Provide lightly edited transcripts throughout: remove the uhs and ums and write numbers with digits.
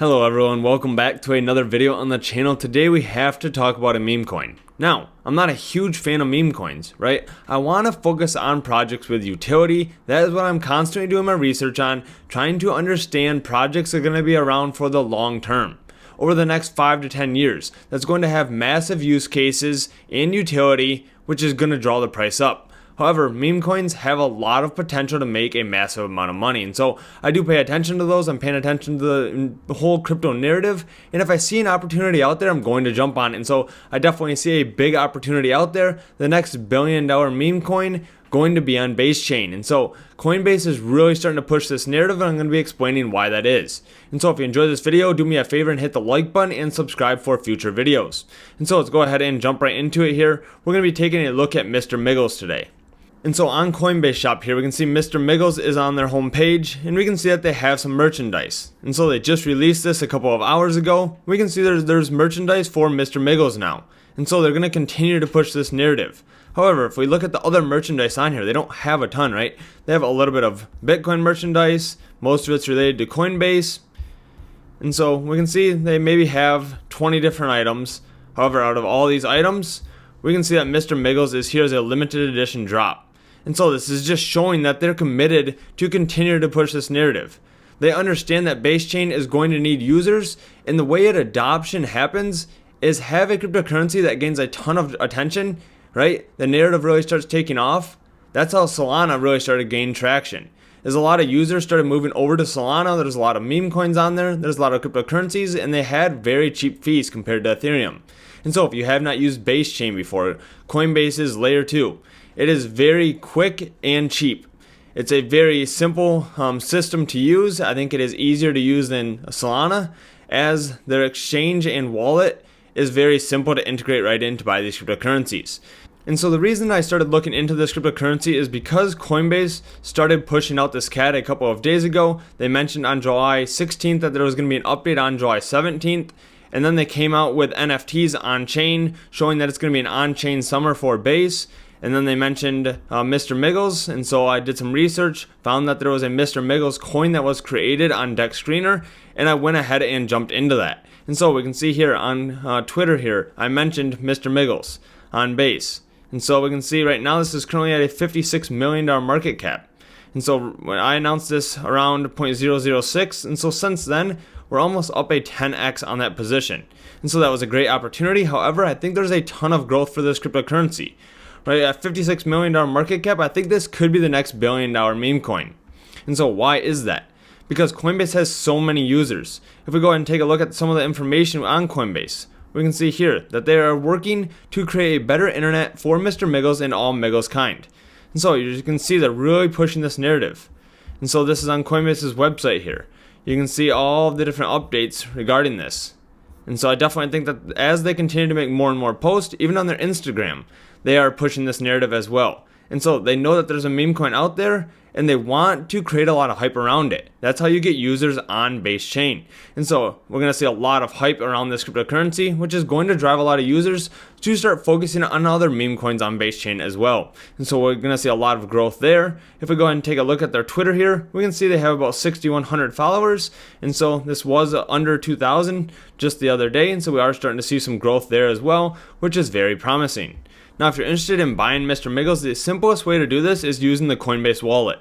Hello everyone, welcome back to another video on the channel. Today we have to talk about a meme coin. Now, I'm not a huge fan of meme coins, right? I want to focus on projects with utility. That is what I'm constantly doing my research on, trying to understand projects that are going to be around for the long term. Over the next 5 to 10 years, that's going to have massive use cases and utility, which is going to draw the price up. However, meme coins have a lot of potential to make a massive amount of money. And so I do pay attention to those. I'm paying attention to the whole crypto narrative. And if I see an opportunity out there, I'm going to jump on it. And so I definitely see a big opportunity out there. The next $1 billion meme coin going to be on Base Chain. And so Coinbase is really starting to push this narrative, and I'm going to be explaining why that is. And so if you enjoyed this video, do me a favor and hit the like button and subscribe for future videos. And so let's go ahead and jump right into it here. We're going to be taking a look at Mr. Miggles today. And so on Coinbase shop here, we can see Mr. Miggles is on their home page, and we can see that they have some merchandise. And so they just released this a couple of hours ago. We can see there's merchandise for Mr. Miggles now. And so they're going to continue to push this narrative. However, if we look at the other merchandise on here, they don't have a ton, right? They have a little bit of Bitcoin merchandise. Most of it's related to Coinbase. And so we can see they maybe have 20 different items. However, out of all these items, we can see that Mr. Miggles is here as a limited edition drop. And so this is just showing that they're committed to continue to push this narrative. They understand that Base Chain is going to need users, and the way adoption happens is have a cryptocurrency that gains a ton of attention, right? The narrative really starts taking off. That's how Solana really started gaining traction. As a lot of users started moving over to Solana, there's a lot of meme coins on there, there's a lot of cryptocurrencies, and they had very cheap fees compared to Ethereum. And so if you have not used Base Chain before, Coinbase is layer 2. It is very quick and cheap. It's a very simple system to use. I think it is easier to use than Solana, as their exchange and wallet is very simple to integrate right in to buy these cryptocurrencies. And so the reason I started looking into this cryptocurrency is because Coinbase started pushing out this CAD a couple of days ago. They mentioned on July 16th that there was going to be an update on July 17th. And then they came out with NFTs on chain, showing that it's going to be an on-chain summer for Base. And then they mentioned Mr. Miggles, and so I did some research, found that there was a Mr. Miggles coin that was created on Dex Screener, and I went ahead and jumped into that. And so we can see here on Twitter here, I mentioned Mr. Miggles on Base. And so we can see right now this is currently at a $56 million market cap. And so when I announced this around 0.006, and so since then, we're almost up a 10x on that position. And so that was a great opportunity. However, I think there's a ton of growth for this cryptocurrency. Right, at $56 million market cap, I think this could be the next $1 billion meme coin. And so why is that? Because Coinbase has so many users. If we go ahead and take a look at some of the information on Coinbase, we can see here that they are working to create a better internet for Mr. Miggles and all Miggles kind. And so you can see they're really pushing this narrative. And so this is on Coinbase's website here. You can see all of the different updates regarding this. And so I definitely think that as they continue to make more and more posts, even on their Instagram, they are pushing this narrative as well. And so they know that there's a meme coin out there, and they want to create a lot of hype around it. That's how you get users on Base Chain. And so we're going to see a lot of hype around this cryptocurrency, which is going to drive a lot of users to start focusing on other meme coins on Base Chain as well. And so we're going to see a lot of growth there. If we go ahead and take a look at their Twitter here, we can see they have about 6,100 followers. And so this was under 2,000 just the other day. And so we are starting to see some growth there as well, which is very promising. Now, if you're interested in buying Mr. Miggles, the simplest way to do this is using the Coinbase wallet.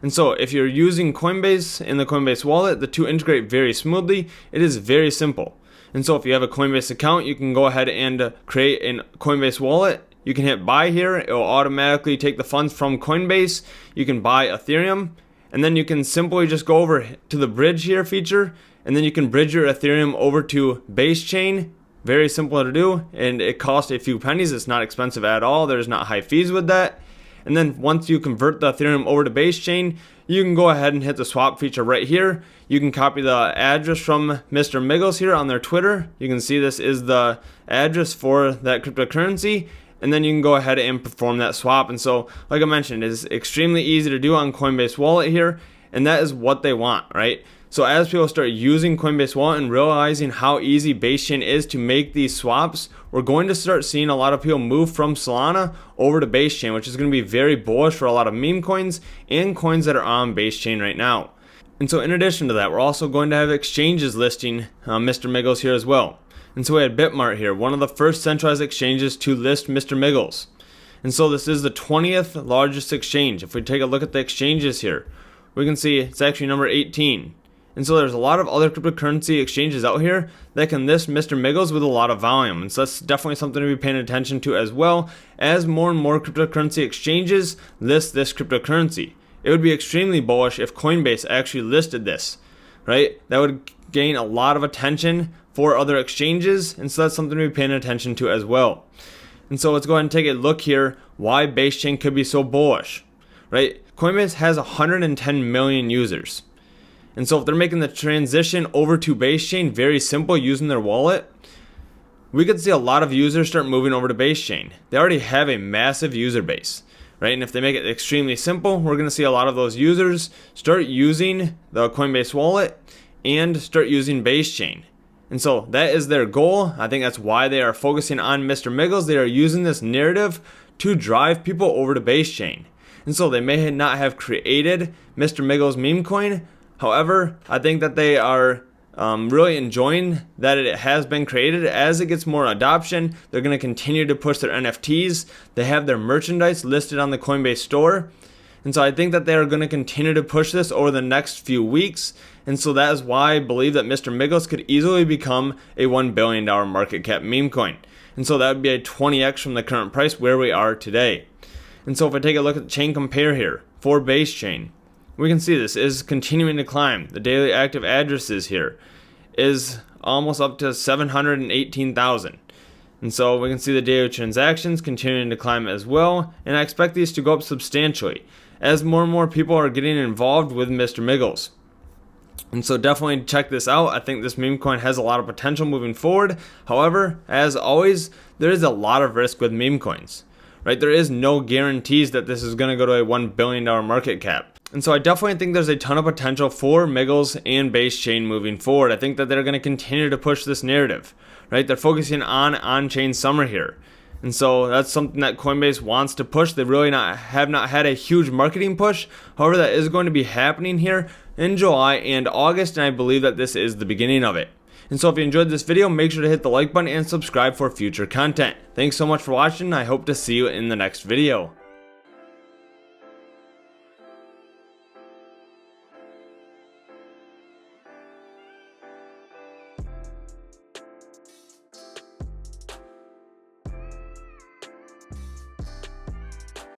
And so if you're using Coinbase in the Coinbase wallet, the two integrate very smoothly. It is very simple. And so if you have a Coinbase account, you can go ahead and create a Coinbase wallet. You can hit buy here. It will automatically take the funds from Coinbase. You can buy Ethereum. And then you can simply just go over to the bridge here feature. And then you can bridge your Ethereum over to Base Chain. Very simple to do, and it costs a few pennies. It's not expensive at all. There's not high fees with that. And then once you convert the Ethereum over to Base Chain, you can go ahead and hit the swap feature right here. You can copy the address from Mr. Miggles here on their Twitter. You can see this is the address for that cryptocurrency, and then you can go ahead and perform that swap. And so, like I mentioned, it is extremely easy to do on Coinbase Wallet here, and that is what they want, right? So as people start using Coinbase Wallet and realizing how easy Base Chain is to make these swaps, we're going to start seeing a lot of people move from Solana over to Base Chain, which is going to be very bullish for a lot of meme coins and coins that are on Base Chain right now. And so in addition to that, we're also going to have exchanges listing Mr. Miggles here as well. And so we had Bitmart here, one of the first centralized exchanges to list Mr. Miggles. And so this is the 20th largest exchange. If we take a look at the exchanges here, we can see it's actually number 18. And so there's a lot of other cryptocurrency exchanges out here that can list Mr. Miggles with a lot of volume. And so that's definitely something to be paying attention to as well, as more and more cryptocurrency exchanges list this cryptocurrency. It would be extremely bullish if Coinbase actually listed this, right? That would gain a lot of attention for other exchanges, and so that's something to be paying attention to as well. And so let's go ahead and take a look here why base chain could be so bullish, right? Coinbase has 110 million users. And so if they're making the transition over to base chain very simple using their wallet, we could see a lot of users start moving over to base chain. They already have a massive user base, right? And if they make it extremely simple, we're going to see a lot of those users start using the Coinbase wallet and start using base chain. And so that is their goal. I think that's why they are focusing on Mr. Miggles. They are using this narrative to drive people over to base chain. And so they may not have created Mr. Miggles meme coin. However, I think that they are really enjoying that it has been created. As it gets more adoption, they're going to continue to push their NFTs. They have their merchandise listed on the Coinbase store. And so I think that they are going to continue to push this over the next few weeks. And so that is why I believe that Mr. Miggles could easily become a $1 billion market cap meme coin. And so that would be a 20x from the current price where we are today. And so if I take a look at the chain compare here for base chain, we can see this is continuing to climb. The daily active addresses here is almost up to 718,000. And so we can see the daily transactions continuing to climb as well. And I expect these to go up substantially as more and more people are getting involved with Mr. Miggles. And so definitely check this out. I think this meme coin has a lot of potential moving forward. However, as always, there is a lot of risk with meme coins, right? There is no guarantees that this is going to go to a $1 billion market cap. And so I definitely think there's a ton of potential for Miggles and base chain moving forward. I think that they're going to continue to push this narrative, right? They're focusing on-chain summer here. And so that's something that Coinbase wants to push. They really have not had a huge marketing push. However, that is going to be happening here in July and August, and I believe that this is the beginning of it. And so if you enjoyed this video, make sure to hit the like button and subscribe for future content. Thanks so much for watching. I hope to see you in the next video.